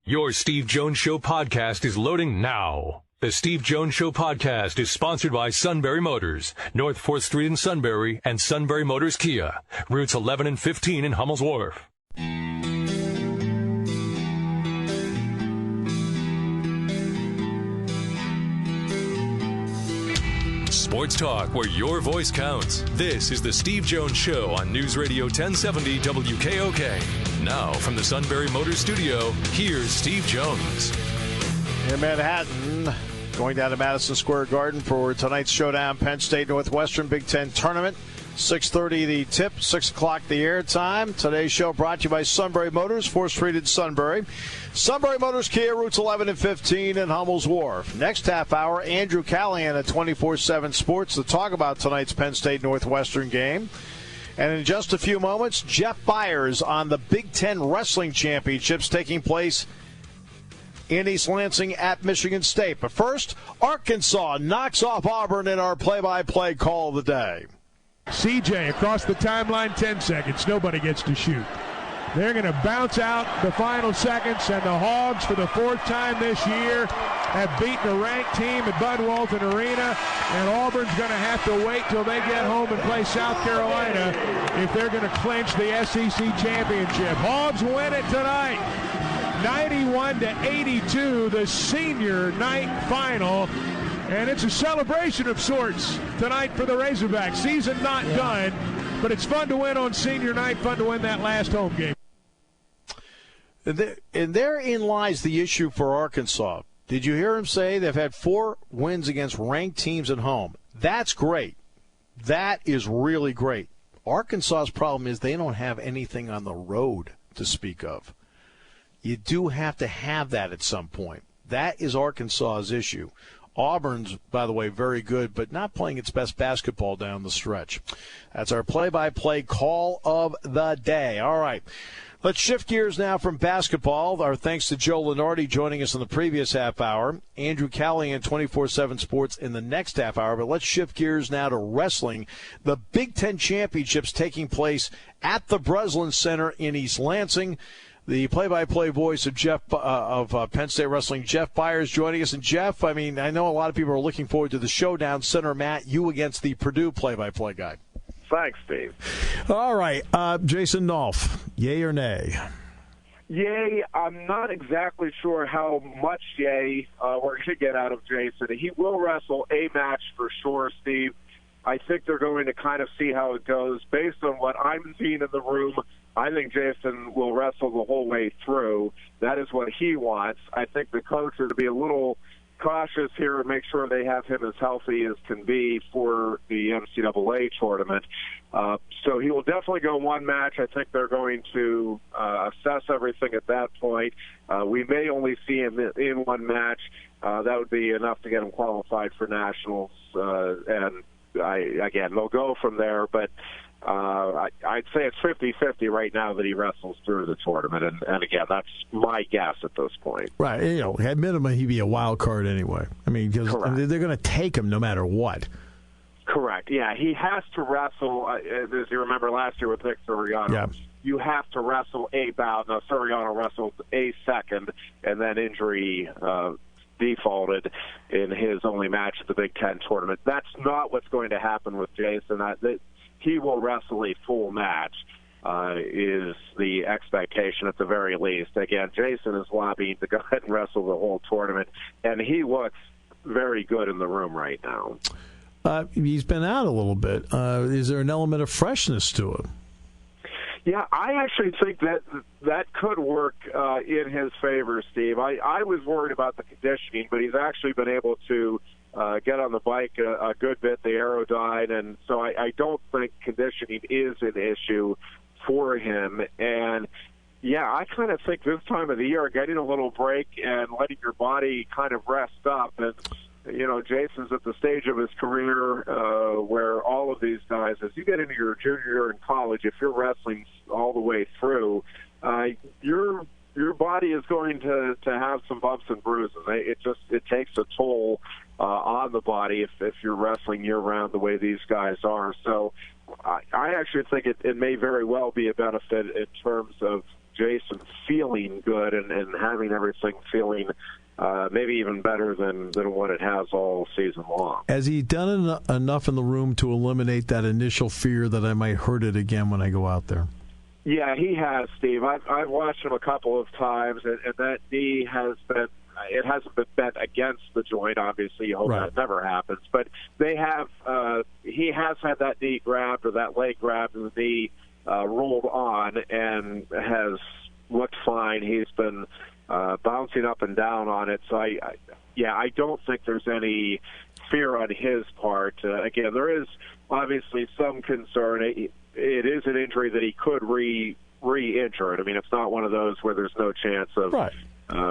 Your Steve Jones Show podcast is loading now. The Steve Jones Show podcast is sponsored by Sunbury Motors, North 4th Street in Sunbury, and Sunbury Motors Kia, routes 11 and 15 in Hummel's Wharf. Sports talk where your voice counts. This is the Steve Jones Show on News Radio 1070 WKOK. Now from the Sunbury Motors Studio, here's Steve Jones. In Manhattan, going down to Madison Square Garden for tonight's showdown, Penn State Northwestern Big Ten Tournament. 6:30 the tip, 6 o'clock the air time. Today's show brought to you by Sunbury Motors, 4th Street in Sunbury. Sunbury Motors Kia, routes 11 and 15 in Hummel's Wharf. Next half hour, Andrew Callahan at 24/7 Sports to talk about tonight's Penn State Northwestern game. And in just a few moments, Jeff Byers on the Big Ten Wrestling Championships taking place in East Lansing at Michigan State. But first, Arkansas knocks off Auburn in our play-by-play call of the day. CJ across the timeline, 10 seconds. Nobody gets to shoot. They're going to bounce out the final seconds, and the Hogs, for the 4th time this year, have beaten a ranked team at Bud Walton Arena, and Auburn's going to have to wait till they get home and play South Carolina if they're going to clinch the SEC championship. Hogs win it tonight, 91-82, the senior night final. And it's a celebration of sorts tonight for the Razorbacks. Season not done, but it's fun to win on senior night, fun to win that last home game. And therein lies the issue for Arkansas. Did you hear him say they've had 4 wins against ranked teams at home? That's great. That is really great. Arkansas's problem is they don't have anything on the road to speak of. You do have to have that at some point. That is Arkansas's issue. Auburn's, by the way, very good, but not playing its best basketball down the stretch. That's our play-by-play call of the day. All right. Let's shift gears now from basketball. Our thanks to Joe Lenardi joining us in the previous half hour. Andrew Callahan, 24/7 Sports, in the next half hour. But let's shift gears now to wrestling. The Big Ten Championships taking place at the Breslin Center in East Lansing. The play-by-play voice of Penn State Wrestling, Jeff Byers, joining us. And, Jeff, I mean, I know a lot of people are looking forward to the showdown. Center Matt, you against the Purdue play-by-play guy. Thanks, Steve. All right. Jason Nolf, yay or nay? Yay. I'm not exactly sure how much yay we're going to get out of Jason. He will wrestle a match for sure, Steve. I think they're going to kind of see how it goes. Based on what I'm seeing in the room, I think Jason will wrestle the whole way through. That is what he wants. I think the coach is to be a little cautious here and make sure they have him as healthy as can be for the NCAA tournament. So he will definitely go one match. I think they're going to assess everything at that point. We may only see him in one match. That would be enough to get him qualified for nationals. And again, they'll go from there, but I'd say it's 50-50 right now that he wrestles through the tournament, and again, that's my guess at this point. Right, at minimum, he'd be a wild card anyway. I mean, because they're going to take him no matter what. Correct, yeah. He has to wrestle, as you remember last year with Nick Suriano. Yeah. You have to wrestle a bout. Now, Suriano wrestled a second, and then injury defaulted in his only match at the Big Ten tournament. That's not what's going to happen with Jason. He will wrestle a full match, is the expectation at the very least. Again, Jason is lobbying to go ahead and wrestle the whole tournament, and he looks very good in the room right now. He's been out a little bit. Is there an element of freshness to him? Yeah, I actually think that could work in his favor, Steve. I was worried about the conditioning, but he's actually been able to get on the bike a good bit, the Aerodyne, and so I don't think conditioning is an issue for him. And, yeah, I kind of think this time of the year, getting a little break and letting your body kind of rest up. And, Jason's at the stage of his career where all of these guys, as you get into your junior year in college, if you're wrestling all the way through, your body is going to have some bumps and bruises. It takes a toll on the body if you're wrestling year-round the way these guys are. So I actually think it may very well be a benefit in terms of Jason feeling good and having everything feeling maybe even better than what it has all season long. Has he done enough in the room to eliminate that initial fear that I might hurt it again when I go out there? Yeah, he has, Steve. I've watched him a couple of times, and that knee has been. It hasn't been bent against the joint. Obviously, you hope that never happens. But they have. He has had that knee grabbed or that leg grabbed, and the knee rolled on, and has looked fine. He's been bouncing up and down on it. So I don't think there's any fear on his part. Again, there is obviously some concern. It is an injury that he could re-injure it. I mean, it's not one of those where there's no chance of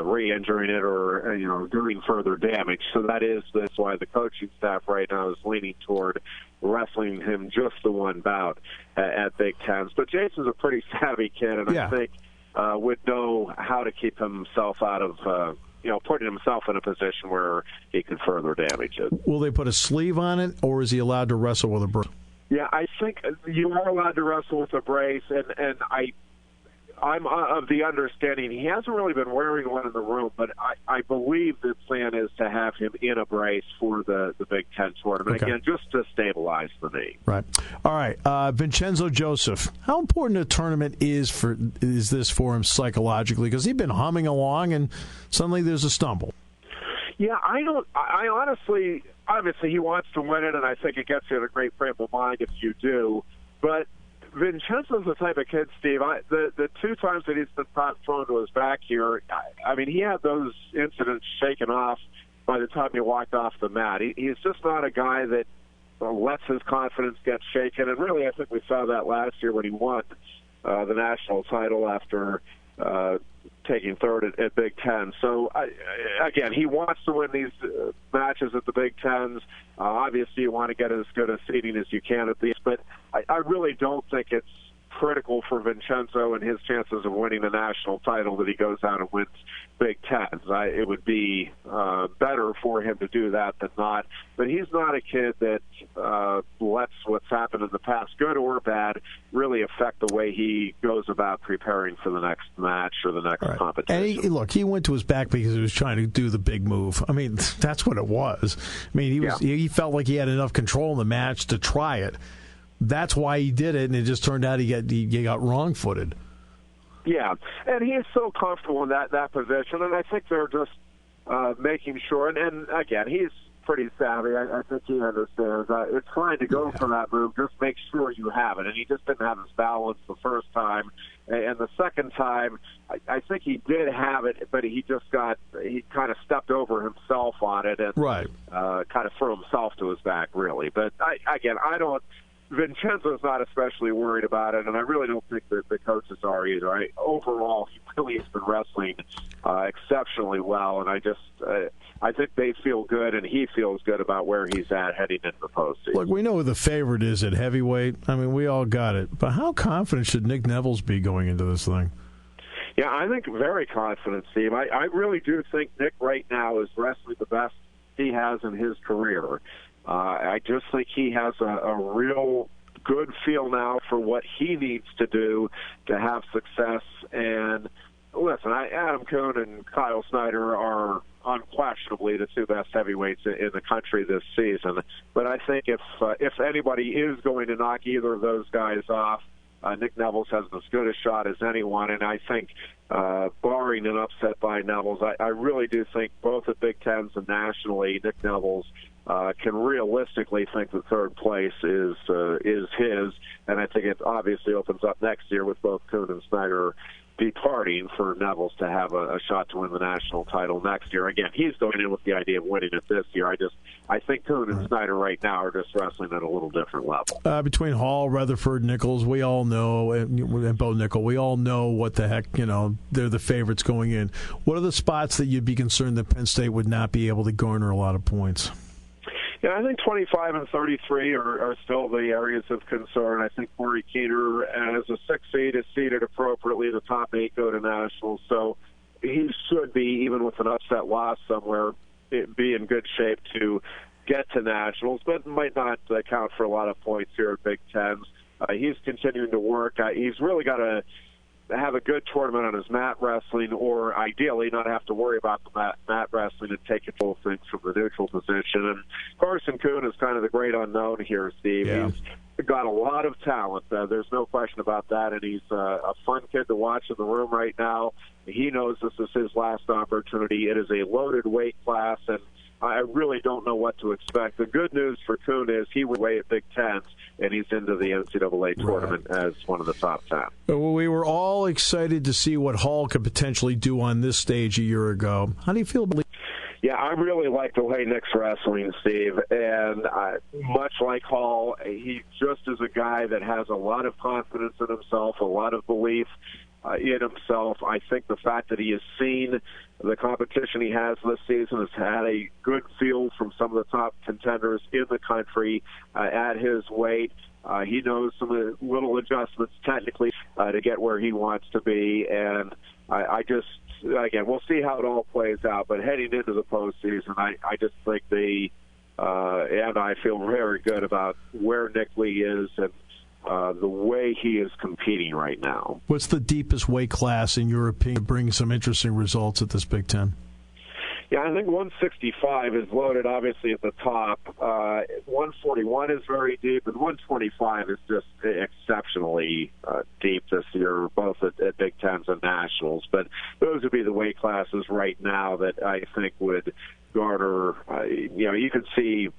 re-injuring it or doing further damage. So that's why the coaching staff right now is leaning toward wrestling him just the one bout at Big Tens. But Jason's a pretty savvy kid, and I think would know how to keep himself out of putting himself in a position where he could further damage it. Will they put a sleeve on it, or is he allowed to wrestle with a brace? Yeah, I think you are allowed to wrestle with a brace, and I'm of the understanding he hasn't really been wearing one in the room, but I believe the plan is to have him in a brace for the Big Ten tournament, again, just to stabilize the knee. Right. All right. Vincenzo Joseph, how important a tournament is this for him psychologically? Because he's been humming along, and suddenly there's a stumble. Yeah, I honestly, obviously he wants to win it, and I think it gets you in a great frame of mind if you do. But Vincenzo's the type of kid, Steve, the two times that he's been thrown to his back here, I mean, he had those incidents shaken off by the time he walked off the mat. He's just not a guy that lets his confidence get shaken. And really, I think we saw that last year when he won the national title after taking third at Big Ten. So, again, he wants to win these matches at the Big Tens. Obviously, you want to get as good a seeding as you can at these, but I really don't think it's critical for Vincenzo and his chances of winning the national title that he goes out and wins Big Tens. It would be better for him to do that than not. But he's not a kid that lets what's happened in the past, good or bad, really affect the way he goes about preparing for the next match or the next competition. And he went to his back because he was trying to do the big move. I mean, that's what it was. I mean, he felt like he had enough control in the match to try it. That's why he did it, and it just turned out he got wrong-footed. Yeah, and he is so comfortable in that position, and I think they're just making sure. And again, he's pretty savvy. I think he understands. It's fine to go for that move. Just make sure you have it. And he just didn't have his balance the first time. And the second time, I think he did have it, but he kind of stepped over himself on it and kind of threw himself to his back, really. But Vincenzo's not especially worried about it, and I really don't think that the coaches are either. Overall, he really has been wrestling exceptionally well, and I think they feel good, and he feels good about where he's at heading into the postseason. Look, we know who the favorite is at heavyweight. I mean, we all got it. But how confident should Nick Nevels be going into this thing? Yeah, I think very confident, Steve. I really do think Nick right now is wrestling the best he has in his career. I just think he has a real good feel now for what he needs to do to have success. And listen, Adam Kuhn and Kyle Snyder are unquestionably the two best heavyweights in the country this season. But I think if anybody is going to knock either of those guys off, Nick Nevels has as good a shot as anyone. And I think, barring an upset by Nevels, I really do think both at Big Tens and nationally, Nick Nevels can realistically think that third place is his, and I think it obviously opens up next year with both Kuhn and Snyder departing for Nevels to have a shot to win the national title next year. Again, he's going in with the idea of winning it this year. I think Kuhn and Snyder right now are just wrestling at a little different level. Between Hall, Rutherford, Nichols, we all know, and Bo Nickel, we all know what the heck, they're the favorites going in. What are the spots that you'd be concerned that Penn State would not be able to garner a lot of points? Yeah, I think 25 and 33 are still the areas of concern. I think Corey Keener, as a 6 seed, is seated appropriately. The top 8 go to nationals, so he should be, even with an upset loss somewhere, be in good shape to get to nationals, but might not count for a lot of points here at Big Tens. He's continuing to work. He's really got to have a good tournament on his mat wrestling, or ideally not have to worry about the mat wrestling and take control of things from the neutral position. And Carson Kuhn is kind of the great unknown here, Steve. Yeah. He's got a lot of talent. There's no question about that, and he's a fun kid to watch in the room right now. He knows this is his last opportunity. It is a loaded weight class, and I really don't know what to expect. The good news for Kuhn is he would weigh at Big Tens, and he's into the NCAA tournament as one of the top 10. Well, we were all excited to see what Hall could potentially do on this stage a year ago. How do you feel about it? Yeah, I really like the way Nick's wrestling, Steve. And much like Hall, he just is a guy that has a lot of confidence in himself, a lot of belief in himself. I think the fact that he has seen the competition he has this season, has had a good feel from some of the top contenders in the country at his weight. He knows some little adjustments technically to get where he wants to be. And I just, again, we'll see how it all plays out. But heading into the postseason, I just think and I feel very good about where Nick Lee is and the way he is competing right now. What's the deepest weight class, in your opinion, to bring some interesting results at this Big Ten? Yeah, I think 165 is loaded, obviously, at the top. 141 is very deep, and 125 is just exceptionally deep this year, both at Big Tens and Nationals. But those would be the weight classes right now that I think would garner, you could see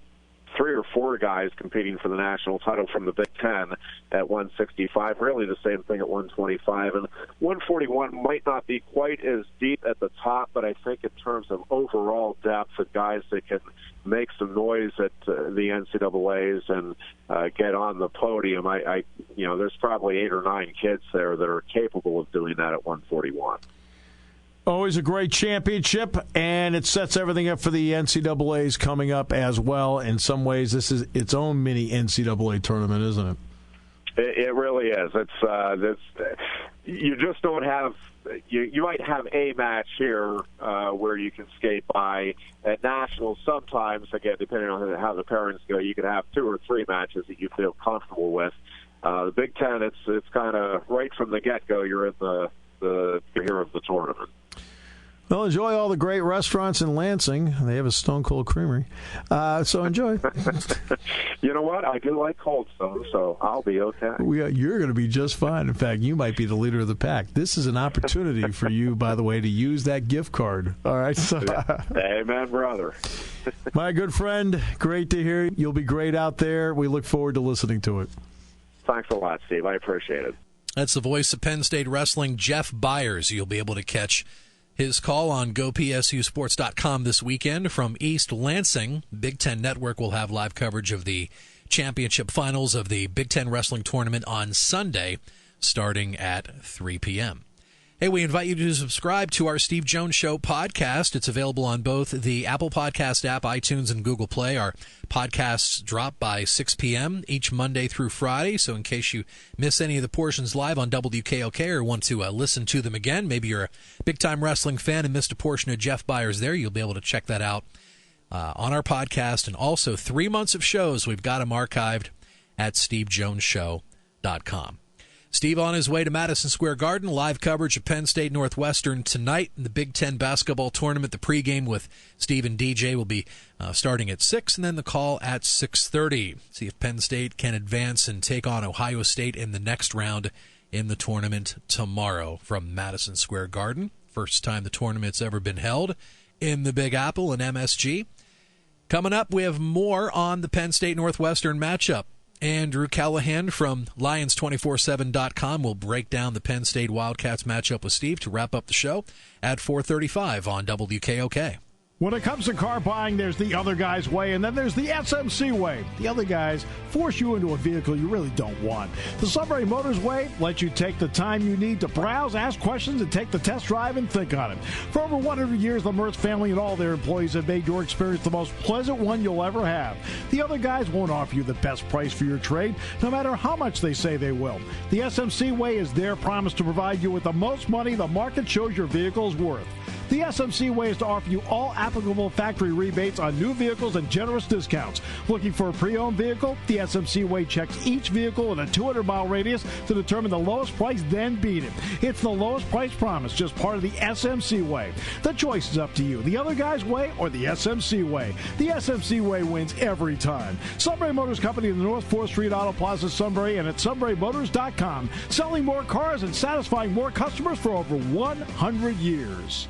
3 or 4 guys competing for the national title from the Big Ten at 165, really the same thing at 125. And 141 might not be quite as deep at the top, but I think in terms of overall depth and guys that can make some noise at the NCAAs and get on the podium, there's probably 8 or 9 kids there that are capable of doing that at 141. Always a great championship, and it sets everything up for the NCAAs coming up as well. In some ways, this is its own mini NCAA tournament, isn't it? It really is. It's you just don't have. You might have a match here where you can skate by. At nationals, sometimes, again, depending on how the pairings go, you can have 2 or 3 matches that you feel comfortable with. The Big Ten, it's kind of right from the get-go. You're in the hero of the tournament. Well, enjoy all the great restaurants in Lansing. They have a Stone Cold Creamery. So enjoy. You know what? I do like Cold Stone, so I'll be okay. You're going to be just fine. In fact, you might be the leader of the pack. This is an opportunity for you, by the way, to use that gift card. All right? So, amen, brother. My good friend, great to hear you. You'll be great out there. We look forward to listening to it. Thanks a lot, Steve. I appreciate it. That's the voice of Penn State wrestling, Jeff Byers. You'll be able to catch his call on GoPSUSports.com this weekend from East Lansing. Big Ten Network will have live coverage of the championship finals of the Big Ten Wrestling Tournament on Sunday, starting at 3 p.m. Hey, we invite you to subscribe to our Steve Jones Show podcast. It's available on both the Apple Podcast app, iTunes, and Google Play. Our podcasts drop by 6 p.m. each Monday through Friday, so in case you miss any of the portions live on WKOK or want to listen to them again, maybe you're a big-time wrestling fan and missed a portion of Jeff Byers there, you'll be able to check that out on our podcast. And also 3 months of shows, we've got them archived at SteveJonesShow.com. Steve on his way to Madison Square Garden. Live coverage of Penn State Northwestern tonight in the Big Ten basketball tournament. The pregame with Steve and DJ will be starting at 6, and then the call at 6:30. See if Penn State can advance and take on Ohio State in the next round in the tournament tomorrow from Madison Square Garden. First time the tournament's ever been held in the Big Apple and MSG. Coming up, we have more on the Penn State Northwestern matchup. Andrew Callahan from Lions247.com will break down the Penn State Wildcats matchup with Steve to wrap up the show at 4:35 on WKOK. When it comes to car buying, there's the other guy's way, and then there's the SMC way. The other guys force you into a vehicle you really don't want. The Sunbury Motors way lets you take the time you need to browse, ask questions, and take the test drive and think on it. For over 100 years, the Mertz family and all their employees have made your experience the most pleasant one you'll ever have. The other guys won't offer you the best price for your trade, no matter how much they say they will. The SMC way is their promise to provide you with the most money the market shows your vehicle is worth. The SMC way is to offer you all applicable factory rebates on new vehicles and generous discounts. Looking for a pre-owned vehicle? The SMC way checks each vehicle in a 200-mile radius to determine the lowest price, then beat it. It's the lowest price promise, just part of the SMC way. The choice is up to you. The other guy's way or the SMC way. The SMC way wins every time. Sunbury Motors Company in the North 4th Street Auto Plaza, Sunbury, and at sunburymotors.com. Selling more cars and satisfying more customers for over 100 years.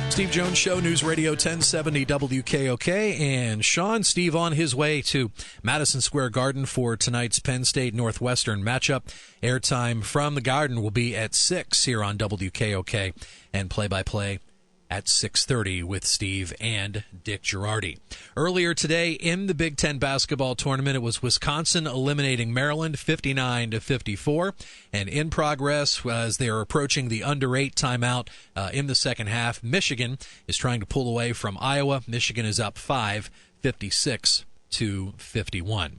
Steve Jones Show, News Radio 1070 WKOK, and Steve on his way to Madison Square Garden for tonight's Penn State Northwestern matchup. Airtime from the Garden will be at 6 here on WKOK, and play-by-play at 6:30 with Steve and Dick Girardi. Earlier today in the Big Ten basketball tournament, it was Wisconsin eliminating Maryland 59-54, and in progress as they are approaching the under-8 timeout in the second half, Michigan is trying to pull away from Iowa. Michigan is up 5, 56-51.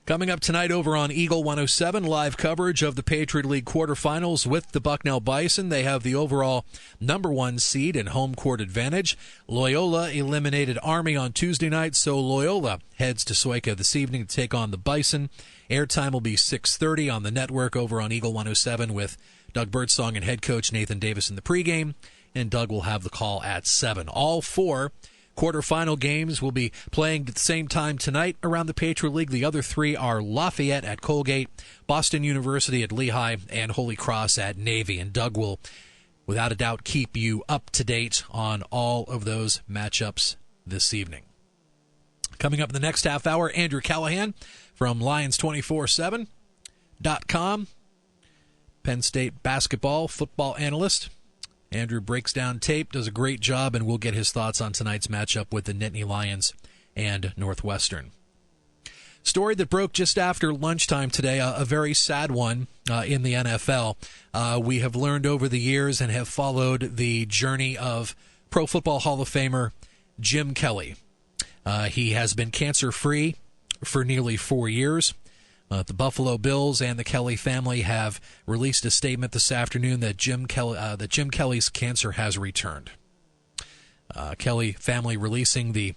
Coming up tonight over on Eagle 107, live coverage of the Patriot League quarterfinals with the Bucknell Bison. They have the overall number 1 seed and home court advantage. Loyola eliminated Army on Tuesday night, so Loyola heads to Soika this evening to take on the Bison. Airtime will be 6:30 on the network over on Eagle 107 with Doug Birdsong and head coach Nathan Davis in the pregame, and Doug will have the call at 7. All 4 quarterfinal games will be playing at the same time tonight around the Patriot League. The other 3 are Lafayette at Colgate, Boston University at Lehigh, and Holy Cross at Navy. And Doug will, without a doubt, keep you up to date on all of those matchups this evening. Coming up in the next half hour, Andrew Callahan from Lions247.com, Penn State basketball, football analyst. Andrew breaks down tape, does a great job, and we'll get his thoughts on tonight's matchup with the Nittany Lions and Northwestern. Story that broke just after lunchtime today, a very sad one in the NFL. We have learned over the years and have followed the journey of Pro Football Hall of Famer Jim Kelly. He has been cancer-free for nearly 4 years. The Buffalo Bills and the Kelly family have released a statement this afternoon that Jim Kelly's cancer has returned. Kelly family releasing the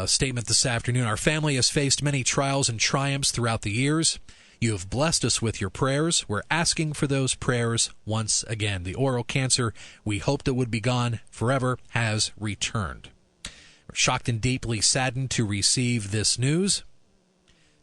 statement this afternoon. Our family has faced many trials and triumphs throughout the years. You have blessed us with your prayers. We're asking for those prayers once again. The oral cancer we hoped it would be gone forever has returned. We're shocked and deeply saddened to receive this news.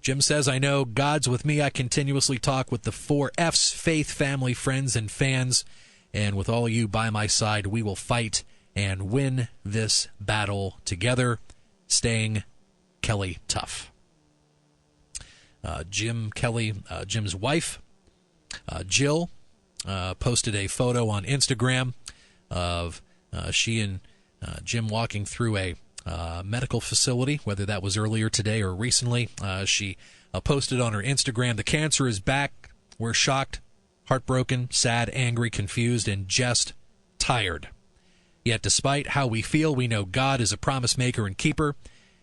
Jim says, I know God's with me. I continuously talk with the 4 F's, faith, family, friends, and fans. And with all of you by my side, we will fight and win this battle together, staying Kelly tough. Jim's wife, Jill, posted a photo on Instagram of she and Jim walking through a medical facility, whether that was earlier today or recently. She posted on her Instagram, the cancer is back. We're shocked, heartbroken, sad, angry, confused, and just tired. Yet despite how we feel, we know God is a promise maker and keeper.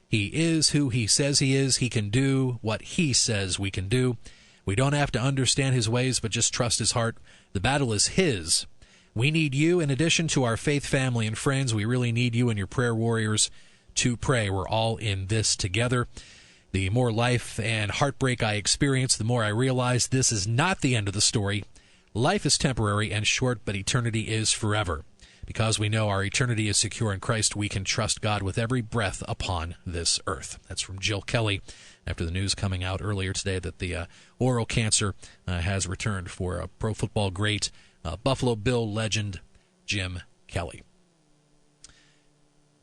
He is who he says he is. He can do what he says we can do. We don't have to understand his ways, but just trust his heart. The battle is his. We need you in addition to our faith, family, and friends. We really need you and your prayer warriors to pray. We're all in this together. The more life and heartbreak I experience, the more I realize this is not the end of the story. Life is temporary and short, but eternity is forever. Because we know our eternity is secure in Christ, we can trust God with every breath upon this earth. That's from Jill Kelly after the news coming out earlier today that the oral cancer has returned for a pro football great, Buffalo Bill legend, Jim Kelly.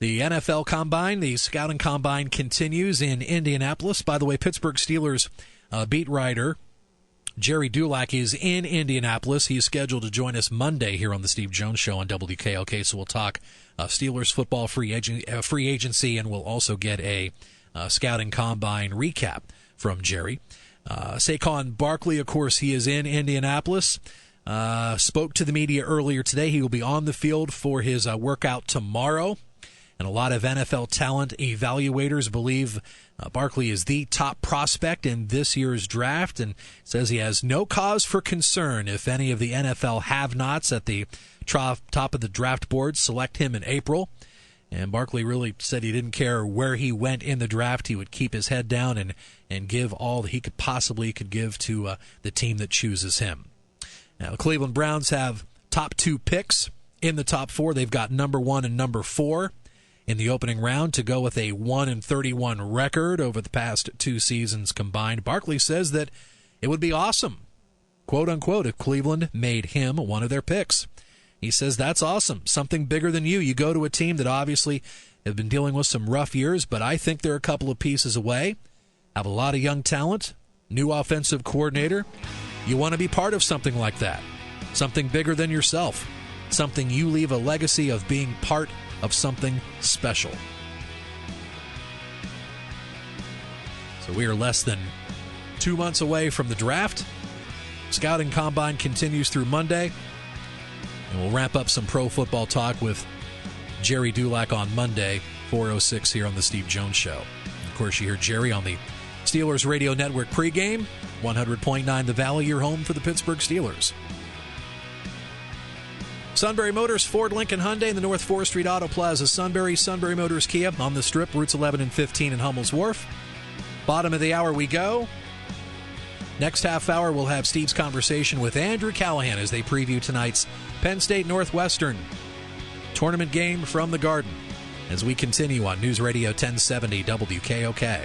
The NFL Combine, the Scouting Combine, continues in Indianapolis. By the way, Pittsburgh Steelers beat writer Jerry Dulac is in Indianapolis. He is scheduled to join us Monday here on the Steve Jones Show on WKOK. So we'll talk Steelers football free agency, and we'll also get a Scouting Combine recap from Jerry. Saquon Barkley, of course, he is in Indianapolis. spoke to the media earlier today. He will be on the field for his workout tomorrow. And a lot of NFL talent evaluators believe Barkley is the top prospect in this year's draft, and says he has no cause for concern if any of the NFL have-nots at the top of the draft board select him in April. And Barkley really said he didn't care where he went in the draft. He would keep his head down and give all that he could possibly give to the team that chooses him. Now, the Cleveland Browns have top 2 picks in the top 4. They've got number 1 and number 4 in the opening round to go with a 1-31 record over the past 2 seasons combined. Barkley says that it would be awesome, quote unquote, if Cleveland made him one of their picks. He says that's awesome, something bigger than you. You go to a team that obviously have been dealing with some rough years, but I think they're a couple of pieces away, have a lot of young talent, new offensive coordinator. You want to be part of something like that, something bigger than yourself, something you leave a legacy of being part of something special. So we are less than 2 months away from the draft. Scouting Combine continues through Monday. And we'll wrap up some pro football talk with Jerry Dulac on Monday, 4:06 here on the Steve Jones Show. And of course, you hear Jerry on the Steelers Radio Network pregame, 100.9 The Valley, your home for the Pittsburgh Steelers. Sunbury Motors, Ford, Lincoln, Hyundai in the North 4th Street Auto Plaza. Sunbury Motors, Kia on the Strip, routes 11 and 15 in Hummel's Wharf. Bottom of the hour we go. Next half hour, we'll have Steve's conversation with Andrew Callahan as they preview tonight's Penn State Northwestern tournament game from the Garden as we continue on News Radio 1070 WKOK.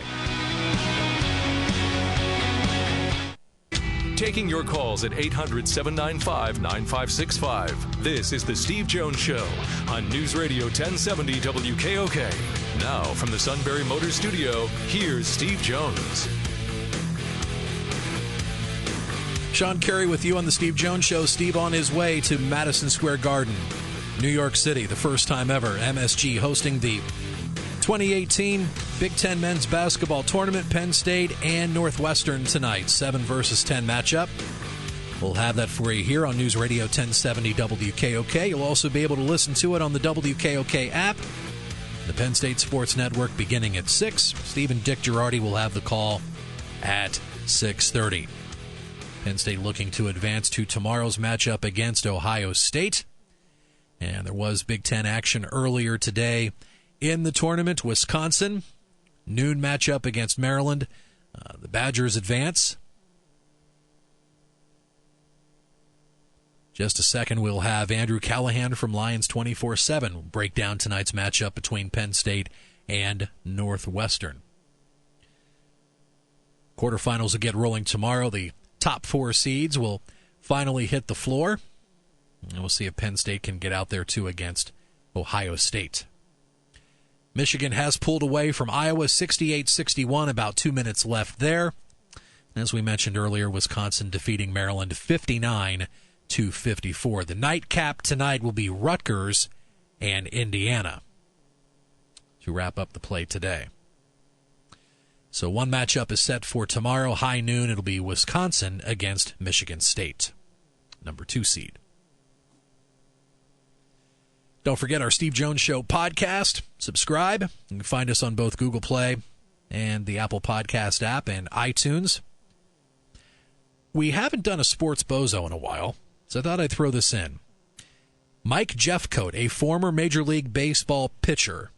Taking your calls at 800-795-9565. This is the Steve Jones Show on News Radio 1070 WKOK. Now from the Sunbury Motors Studio, here's Steve Jones. Sean Carey with you on the Steve Jones Show. Steve on his way to Madison Square Garden, New York City, the first time ever. MSG hosting the 2018 Big Ten Men's Basketball Tournament. Penn State and Northwestern tonight, 7 versus 10 matchup. We'll have that for you here on News Radio 1070 WKOK. You'll also be able to listen to it on the WKOK app, the Penn State Sports Network, beginning at 6. Steve and Dick Girardi will have the call at 6:30. Penn State looking to advance to tomorrow's matchup against Ohio State. And there was Big Ten action earlier today in the tournament. Wisconsin, noon matchup against Maryland. The Badgers advance. Just a second, we'll have Andrew Callahan from Lions 24/7 break down tonight's matchup between Penn State and Northwestern. Quarterfinals will get rolling tomorrow. The top 4 seeds will finally hit the floor. And we'll see if Penn State can get out there, too, against Ohio State. Michigan has pulled away from Iowa 68-61, about 2 minutes left there. As we mentioned earlier, Wisconsin defeating Maryland 59-54. The nightcap tonight will be Rutgers and Indiana to wrap up the play today. So one matchup is set for tomorrow, high noon. It'll be Wisconsin against Michigan State, number 2 seed. Don't forget our Steve Jones Show podcast. Subscribe. You can find us on both Google Play and the Apple Podcast app and iTunes. We haven't done a sports bozo in a while, so I thought I'd throw this in. Mike Jeffcoat, a former Major League Baseball pitcher,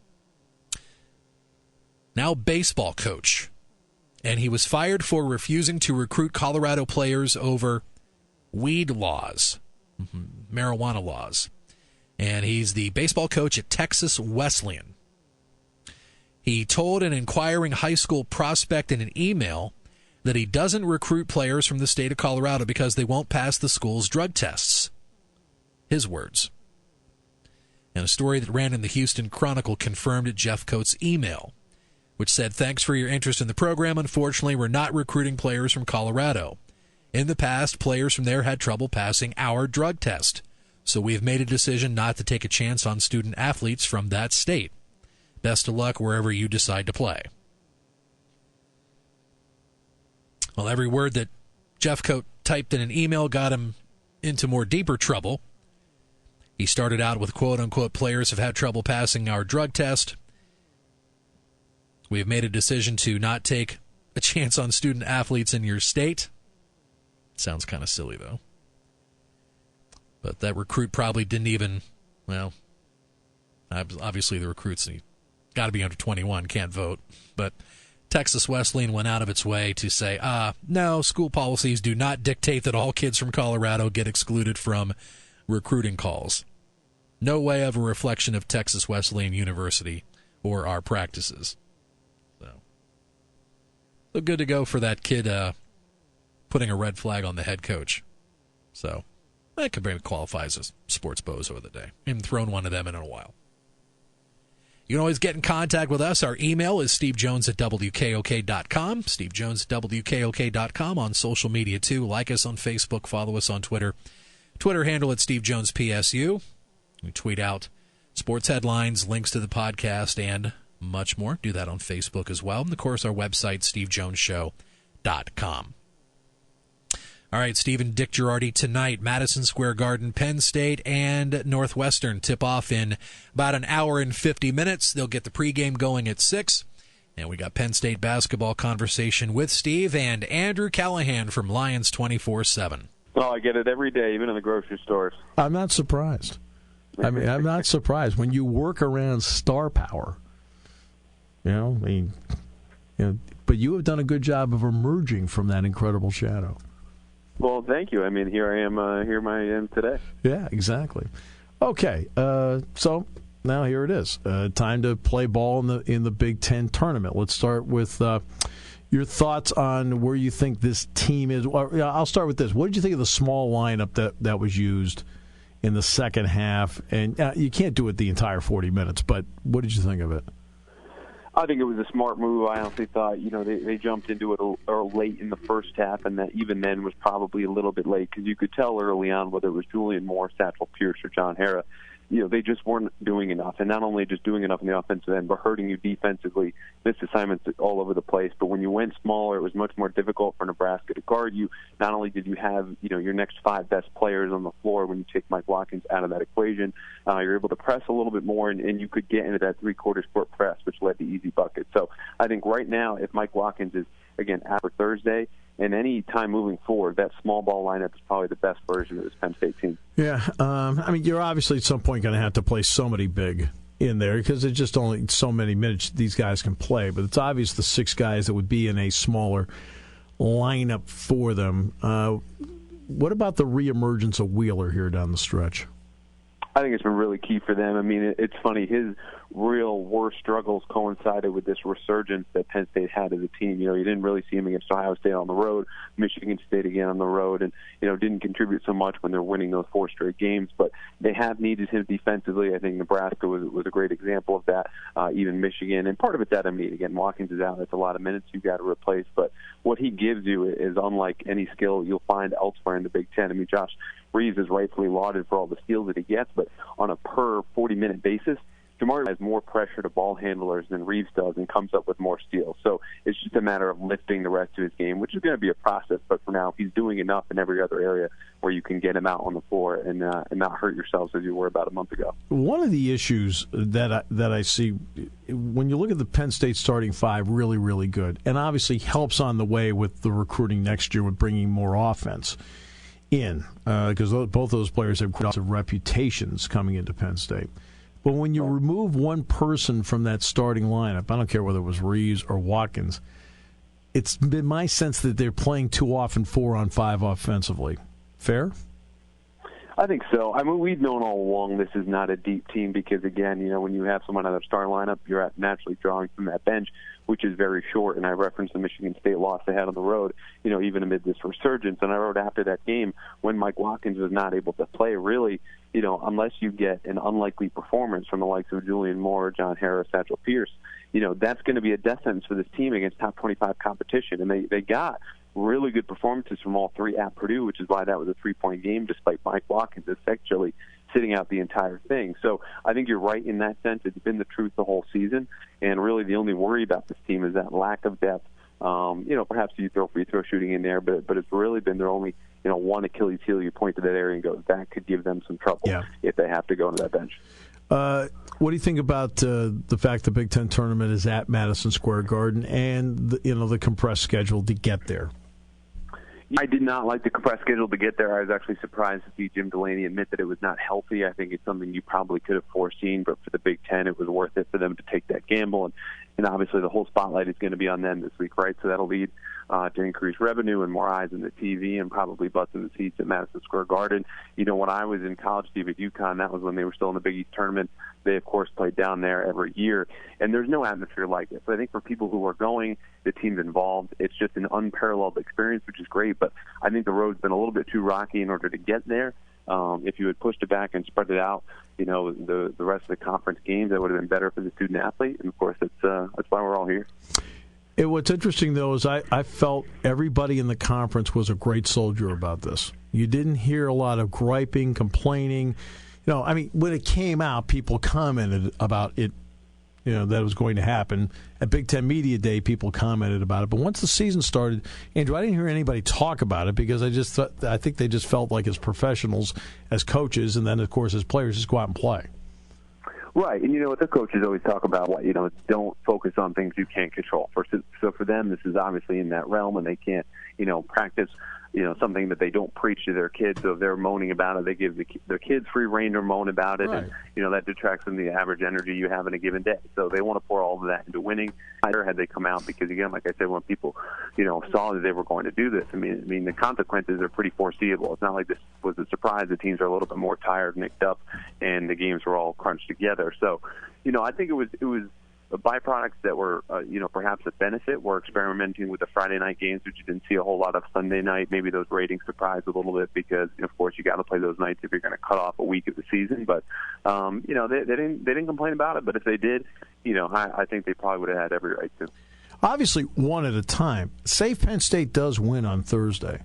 now baseball coach, and he was fired for refusing to recruit Colorado players over weed laws, marijuana laws. And he's the baseball coach at Texas Wesleyan. He told an inquiring high school prospect in an email that he doesn't recruit players from the state of Colorado because they won't pass the school's drug tests. His words. And a story that ran in the Houston Chronicle confirmed Jeffcoat's email, which said, "Thanks for your interest in the program. Unfortunately, we're not recruiting players from Colorado. In the past, players from there had trouble passing our drug test. So we have made a decision not to take a chance on student athletes from that state. Best of luck wherever you decide to play." Well, every word that Jeffcoat typed in an email got him into more deeper trouble. He started out with quote-unquote players have had trouble passing our drug test. We have made a decision to not take a chance on student athletes in your state. Sounds kind of silly, though. But that recruit probably didn't even, well, obviously the recruit's got to be under 21, can't vote. But Texas Wesleyan went out of its way to say, no, school policies do not dictate that all kids from Colorado get excluded from recruiting calls. No way of a reflection of Texas Wesleyan University or our practices. So good to go for that kid putting a red flag on the head coach. So that could maybe qualifies as sports bozo of the day. I haven't thrown one of them in a while. You can always get in contact with us. Our email is stevejones@wkok.com. stevejones@wkok.com. On social media, too. Like us on Facebook. Follow us on Twitter. Twitter handle at SteveJonesPSU. We tweet out sports headlines, links to the podcast, and much more. Do that on Facebook as well. And, of course, our website, stevejonesshow.com. All right, Stephen, Dick Girardi tonight, Madison Square Garden, Penn State and Northwestern tip-off in about an hour and 50 minutes. They'll get the pregame going at 6. And we got Penn State basketball conversation with Steve and Andrew Callahan from Lions 24/7. Oh, I get it every day, even in the grocery stores. I'm not surprised. I'm not surprised. When you work around star power, but you have done a good job of emerging from that incredible shadow. Well, thank you. I mean, here I am today. Yeah, exactly. Okay, so now here it is. Time to play ball in the Big Ten tournament. Let's start with your thoughts on where you think this team is. I'll start with this. What did you think of the small lineup that was used in the second half? And you can't do it the entire 40 minutes, but what did you think of it? I think it was a smart move. I honestly thought, they jumped into it late in the first half, and that even then was probably a little bit late because you could tell early on whether it was Julian Moore, Satchel Pierce, or John Harra. They just weren't doing enough, and not only just doing enough in the offensive end, but hurting you defensively. Missed assignments all over the place. But when you went smaller, it was much more difficult for Nebraska to guard you. Not only did you have your next 5 best players on the floor when you take Mike Watkins out of that equation, you're able to press a little bit more, and you could get into that 3/4 court press, which led to easy buckets. So I think right now, if Mike Watkins is again out for Thursday, and any time moving forward, that small ball lineup is probably the best version of this Penn State team. Yeah, you're obviously at some point going to have to play somebody big in there because there's just only so many minutes these guys can play. But it's obvious the 6 guys that would be in a smaller lineup for them. What about the reemergence of Wheeler here down the stretch? I think it's been really key for them. I mean, it's funny. His real worst struggles coincided with this resurgence that Penn State had as a team. You didn't really see him against Ohio State on the road, Michigan State again on the road, and, didn't contribute so much when they're winning those 4 straight games. But they have needed him defensively. I think Nebraska was a great example of that, even Michigan. And part of it's that, again, Watkins is out. That's a lot of minutes you've got to replace. But what he gives you is unlike any skill you'll find elsewhere in the Big Ten. Josh Reeves is rightfully lauded for all the steals that he gets, but on a per 40-minute basis, Jamari has more pressure to ball handlers than Reeves does and comes up with more steals. So it's just a matter of lifting the rest of his game, which is going to be a process. But for now, he's doing enough in every other area where you can get him out on the floor and not hurt yourselves as you were about a month ago. One of the issues that I see when you look at the Penn State starting 5, really, really good, and obviously helps on the way with the recruiting next year with bringing more offense in because both those players have reputations coming into Penn State. But when you remove one person from that starting lineup, I don't care whether it was Reeves or Watkins, it's been my sense that they're playing too often 4-on-5 offensively. Fair? I think so. We've known all along this is not a deep team because, again, when you have someone on the starting lineup, you're naturally drawing from that bench, which is very short. And I referenced the Michigan State loss they had on the road, even amid this resurgence. And I wrote after that game, when Mike Watkins was not able to play, really, unless you get an unlikely performance from the likes of Julian Moore, John Harris, Satchel Pierce, that's going to be a death sentence for this team against top 25 competition. And they got really good performances from all 3 at Purdue, which is why that was a 3-point game, despite Mike Watkins essentially sitting out the entire thing. So I think you're right in that sense. It's been the truth the whole season, and really the only worry about this team is that lack of depth Perhaps you throw free throw shooting in there, but it's really been their only, one Achilles heel. You point to that area and go, that could give them some trouble if they have to go into that bench. What do you think about the fact the Big Ten tournament is at Madison Square Garden and the compressed schedule to get there? I did not like the compressed schedule to get there. I was actually surprised to see Jim Delaney admit that it was not healthy. I think it's something you probably could have foreseen, but for the Big Ten, it was worth it for them to take that gamble. And obviously the whole spotlight is going to be on them this week, right? So that'll lead to increased revenue and more eyes on the TV and probably butts in the seats at Madison Square Garden. When I was in college, Steve, at UConn, that was when they were still in the Big East tournament. They, of course, played down there every year. And there's no atmosphere like it. So I think for people who are going, the team's involved, it's just an unparalleled experience, which is great. But I think the road's been a little bit too rocky in order to get there. If you had pushed it back and spread it out, the rest of the conference games, that would have been better for the student athlete. And, of course, that's why we're all here. What's interesting, though, is I felt everybody in the conference was a great soldier about this. You didn't hear a lot of griping, complaining. When it came out, people commented about it, that it was going to happen. At Big Ten Media Day, people commented about it. But once the season started, Andrew, I didn't hear anybody talk about it because I think they just felt like as professionals, as coaches, and then, of course, as players, just go out and play. Right, and what the coaches always talk about, don't focus on things you can't control. So for them, this is obviously in that realm, and they can't, practice, something that they don't preach to their kids. So if they're moaning about it, they give their kids free rein to moan about it, right. And that detracts from the average energy you have in a given day. So they want to pour all of that into winning. Had they come out, because again, like I said, when people, saw that they were going to do this, I mean, the consequences are pretty foreseeable. It's not like this was a surprise. The teams are a little bit more tired, nicked up, and the games were all crunched together. So, I think it was byproducts that were, perhaps a benefit. We're experimenting with the Friday night games, which you didn't see a whole lot of Sunday night. Maybe those ratings surprised a little bit because, of course, you got to play those nights if you're going to cut off a week of the season. But, they didn't complain about it. But if they did, I think they probably would have had every right to. Obviously, one at a time. Say Penn State does win on Thursday.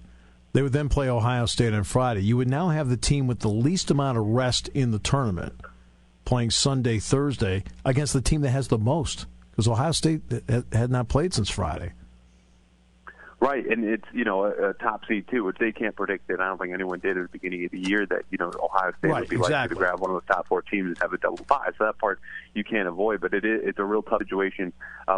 They would then play Ohio State on Friday. You would now have the team with the least amount of rest in the tournament playing Sunday, Thursday against the team that has the most, because Ohio State had not played since Friday. Right, and it's, a top seed, too, which they can't predict it. I don't think anyone did at the beginning of the year that, Ohio State would be likely to grab one of the top four teams and have a double bye. So that part you can't avoid, but it's a real tough situation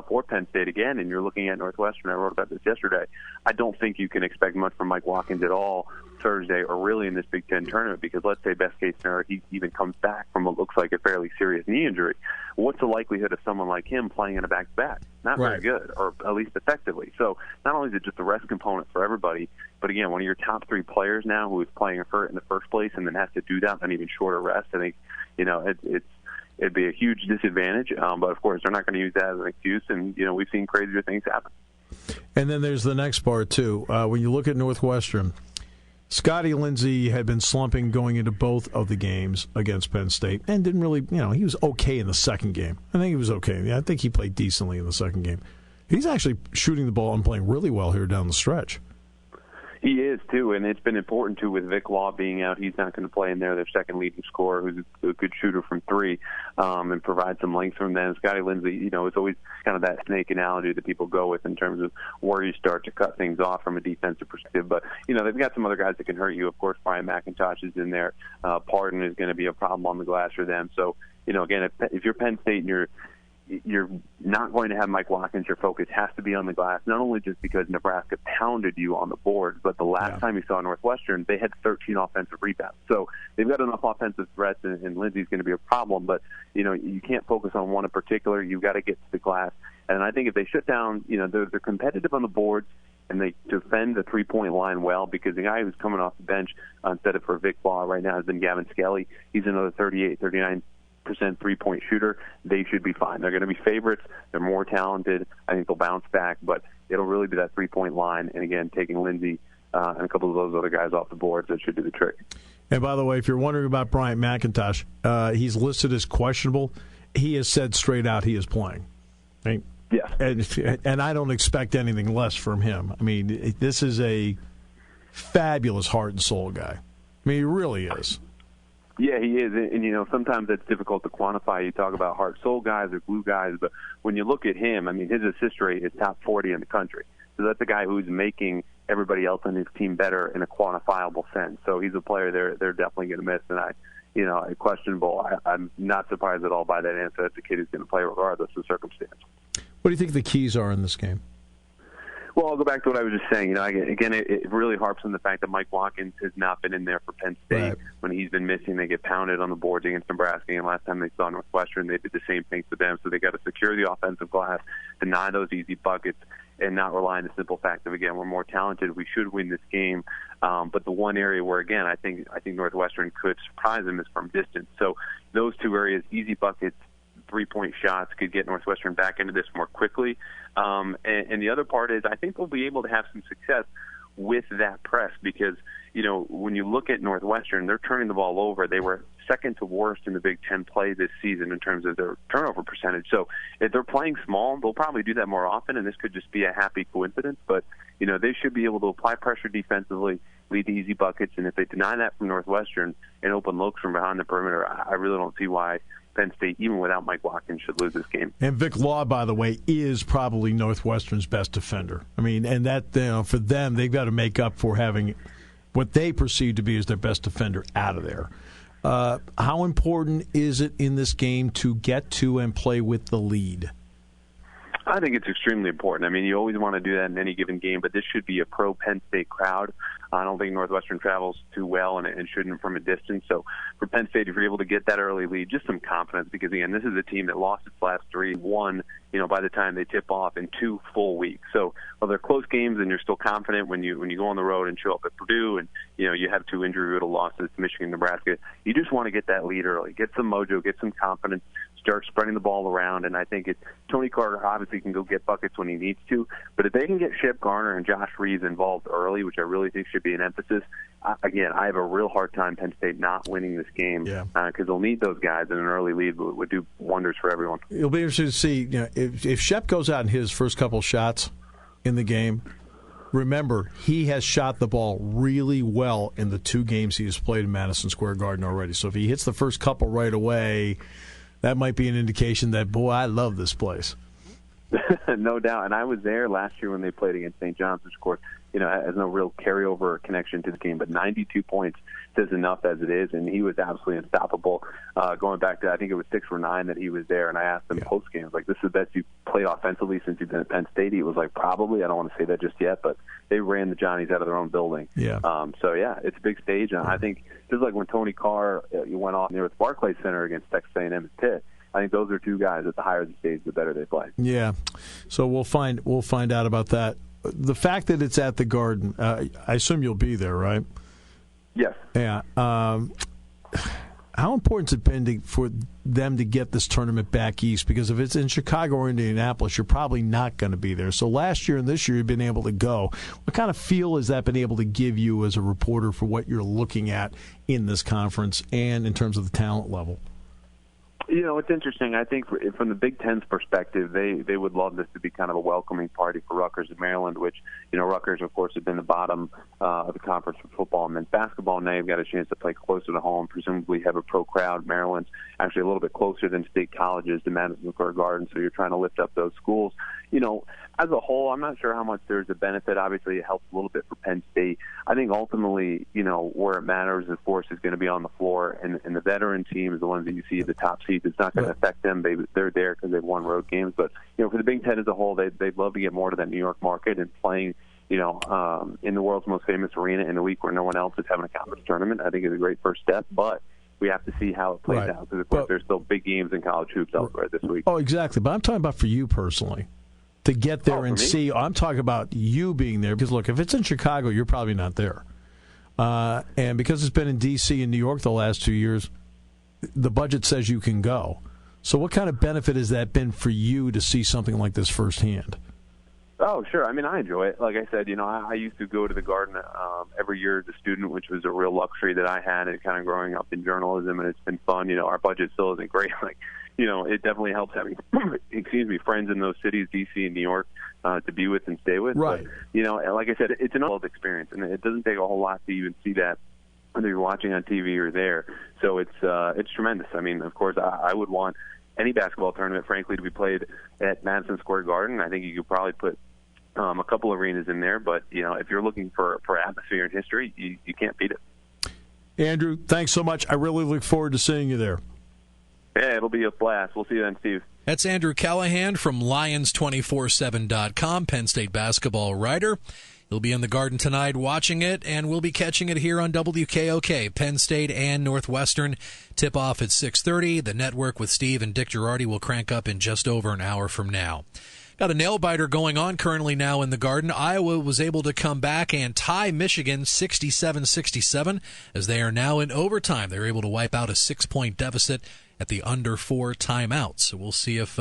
for Penn State again, and you're looking at Northwestern. I wrote about this yesterday. I don't think you can expect much from Mike Watkins at all Thursday or really in this Big Ten tournament, because let's say best case scenario he even comes back from what looks like a fairly serious knee injury. What's the likelihood of someone like him playing in a back-to-back? Not very good, or at least effectively. So not only is it just a rest component for everybody, but again, one of your top three players now who is playing hurt in the first place and then has to do that on even shorter rest, I think, it'd be a huge disadvantage. But of course, they're not going to use that as an excuse, and we've seen crazier things happen. And then there's the next part too. When you look at Northwestern, Scotty Lindsey had been slumping going into both of the games against Penn State and didn't really, he was okay in the second game. I think he was okay. I think he played decently in the second game. He's actually shooting the ball and playing really well here down the stretch. He is, too, and it's been important, too, with Vic Law being out. He's not going to play in there, their second leading scorer, who's a good shooter from three, and provide some length from them. Scotty Lindsey, it's always kind of that snake analogy that people go with in terms of where you start to cut things off from a defensive perspective. But, they've got some other guys that can hurt you. Of course, Brian McIntosh is in there. Pardon is going to be a problem on the glass for them. So, again, if you're Penn State and you're not going to have Mike Watkins, your focus has to be on the glass, not only just because Nebraska pounded you on the board, but the last time you saw Northwestern, they had 13 offensive rebounds. So they've got enough offensive threats, and Lindsey's going to be a problem, but, you can't focus on one in particular. You've got to get to the glass. And I think if they shut down, they're competitive on the boards, and they defend the three-point line well, because the guy who's coming off the bench instead of for Vic Law right now has been Gavin Skelly. He's another 39% three-point shooter. They should be fine. They're going to be favorites. They're more talented. I think they'll bounce back, but it'll really be that three-point line. And again, taking Lindsey and a couple of those other guys off the boards, that should do the trick. And by the way, if you're wondering about Bryant McIntosh, he's listed as questionable. He has said straight out he is playing. Right? Yes. And I don't expect anything less from him. I mean, this is a fabulous heart and soul guy. I mean, he really is. Yeah, he is, and sometimes that's difficult to quantify. You talk about heart soul guys or glue guys, but when you look at him, I mean, his assist rate is top 40 in the country. So that's a guy who's making everybody else on his team better in a quantifiable sense. So he's a player they're definitely going to miss, and questionable. I'm not surprised at all by that answer. That's a kid who's going to play regardless of circumstance. What do you think the keys are in this game? Well, I'll go back to what I was just saying. Again, it really harps on the fact that Mike Watkins has not been in there for Penn State. Right. When he's been missing, they get pounded on the boards against Nebraska. And last time they saw Northwestern, they did the same thing to them. So they got to secure the offensive glass, deny those easy buckets, and not rely on the simple fact of, again, we're more talented. We should win this game. But the one area where, again, I think Northwestern could surprise them is from distance. So those two areas, easy buckets, three-point shots, could get Northwestern back into this more quickly. And the other part is I think they'll be able to have some success with that press because, when you look at Northwestern, they're turning the ball over. They were second to worst in the Big Ten play this season in terms of their turnover percentage. So if they're playing small, they'll probably do that more often, and this could just be a happy coincidence. But, they should be able to apply pressure defensively, lead to easy buckets, and if they deny that from Northwestern and open looks from behind the perimeter, I really don't see why Penn State, even without Mike Watkins, should lose this game. And Vic Law, by the way, is probably Northwestern's best defender. I mean, and that for them, they've got to make up for having what they perceive to be as their best defender out of there. How important is it in this game to get to and play with the lead? I think it's extremely important. I mean, you always want to do that in any given game, but this should be a pro-Penn State crowd. I don't think Northwestern travels too well and shouldn't from a distance. So for Penn State, if you're able to get that early lead, just some confidence because, again, this is a team that lost its last three, won, by the time they tip off in 2 full weeks. So while they're close games and you're still confident when you go on the road and show up at Purdue and, you have 2 injury-riddled losses to Michigan, Nebraska, you just want to get that lead early, get some mojo, get some confidence, start spreading the ball around. And I think Tony Carter obviously can go get buckets when he needs to, but if they can get Shep Garner and Josh Reeves involved early, which I really think should be an emphasis, again, I have a real hard time Penn State not winning this game because they'll need those guys, and an early lead would do wonders for everyone. It'll be interesting to see if Shep goes out and his first couple shots in the game. Remember, he has shot the ball really well in the 2 games he has played in Madison Square Garden already. So if he hits the first couple right away, that might be an indication that, boy, I love this place. No doubt. And I was there last year when they played against St. John's, which, of course, has no real carryover connection to the game. But 92 points says enough as it is, and he was absolutely unstoppable. Going back to, I think it was 6 or 9 that he was there, and I asked him post-game, like, this is the best you've played offensively since you've been at Penn State? He was like, probably. I don't want to say that just yet, but they ran the Johnnies out of their own building. Yeah. It's a big stage, and I think just like when Tony Carr went off near the Barclays Center against Texas A&M and Pitt, I think those are 2 guys that the higher the stage, the better they play. Yeah, so we'll find out about that. The fact that it's at the Garden, I assume you'll be there, right? Yes. Yeah. How important has it been for them to get this tournament back east? Because if it's in Chicago or Indianapolis, you're probably not going to be there. So last year and this year, you've been able to go. What kind of feel has that been able to give you as a reporter for what you're looking at in this conference and in terms of the talent level? It's interesting. I think from the Big Ten's perspective, they would love this to be kind of a welcoming party for Rutgers and Maryland, which, Rutgers, of course, have been the bottom of the conference for football and men's basketball. Now you've got a chance to play closer to home, presumably have a pro crowd. Maryland's actually a little bit closer than state colleges to Madison Square Garden, so you're trying to lift up those schools. As a whole, I'm not sure how much there's a benefit. Obviously, it helps a little bit for Penn State. I think ultimately, where it matters, of course, is going to be on the floor. And the veteran teams, the ones that you see at the top seeds, it's not going to affect them. They're there because they've won road games. But, for the Big Ten as a whole, they'd love to get more to that New York market and playing, in the world's most famous arena in a week where no one else is having a conference tournament. I think is a great first step. But we have to see how it plays out because, of course, there's still big games in college hoops elsewhere this week. Oh, exactly. But I'm talking about for you personally. To get there and see, I'm talking about you being there. Because, look, if it's in Chicago, you're probably not there. And because it's been in D.C. and New York the last 2 years, the budget says you can go. So what kind of benefit has that been for you to see something like this firsthand? Oh, sure. I mean, I enjoy it. Like I said, I used to go to the Garden every year as a student, which was a real luxury that I had, and kind of growing up in journalism, and it's been fun. Our budget still isn't great. It definitely helps having, friends in those cities, D.C. and New York, to be with and stay with. Right. But, like I said, it's an old experience, and it doesn't take a whole lot to even see that whether you're watching on TV or there. So it's tremendous. I mean, of course, I would want any basketball tournament, frankly, to be played at Madison Square Garden. I think you could probably put a couple arenas in there, but if you're looking for atmosphere and history, you can't beat it. Andrew, thanks so much. I really look forward to seeing you there. Yeah, it'll be a blast. We'll see you then, Steve. That's Andrew Callahan from Lions247.com, Penn State basketball writer. He'll be in the Garden tonight watching it, and we'll be catching it here on WKOK. Penn State and Northwestern tip-off at 6:30. The network with Steve and Dick Girardi will crank up in just over an hour from now. Got a nail-biter going on currently now in the Garden. Iowa was able to come back and tie Michigan 67-67 as they are now in overtime. They were able to wipe out a 6-point deficit at the under 4 timeouts. So we'll see if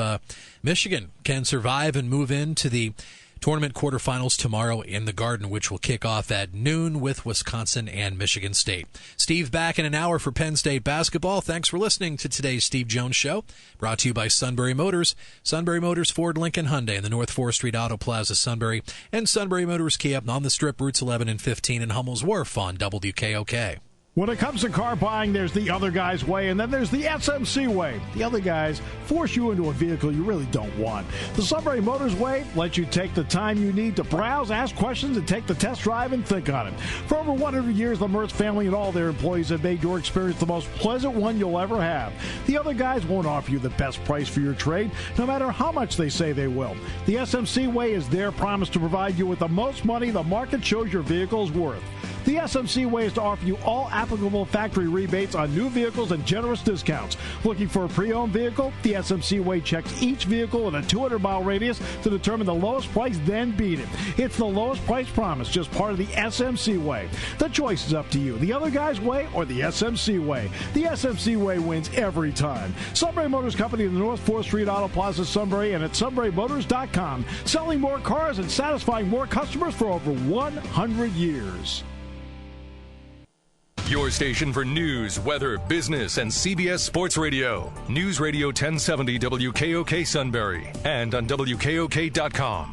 Michigan can survive and move into the tournament quarterfinals tomorrow in the Garden, which will kick off at noon with Wisconsin and Michigan State. Steve back in an hour for Penn State basketball. Thanks for listening to today's Steve Jones Show, brought to you by Sunbury Motors. Sunbury Motors, Ford, Lincoln, Hyundai in the North 4th Street Auto Plaza, Sunbury, and Sunbury Motors Kia on the Strip, routes 11 and 15 in Hummel's Wharf on WKOK. When it comes to car buying, there's the other guy's way, and then there's the SMC way. The other guys force you into a vehicle you really don't want. The Sunbury Motors way lets you take the time you need to browse, ask questions, and take the test drive and think on it. For over 100 years, the Mertz family and all their employees have made your experience the most pleasant one you'll ever have. The other guys won't offer you the best price for your trade, no matter how much they say they will. The SMC way is their promise to provide you with the most money the market shows your vehicle is worth. The SMC way is to offer you all applicable factory rebates on new vehicles and generous discounts. Looking for a pre-owned vehicle? The SMC way checks each vehicle in a 200-mile radius to determine the lowest price, then beat it. It's the lowest price promise, just part of the SMC way. The choice is up to you. The other guy's way or the SMC way. The SMC way wins every time. Sunbury Motors Company in the North 4th Street Auto Plaza, Sunbury, and at sunburymotors.com. Selling more cars and satisfying more customers for over 100 years. Your station for news, weather, business, and CBS Sports Radio. News Radio 1070 WKOK Sunbury and on WKOK.com.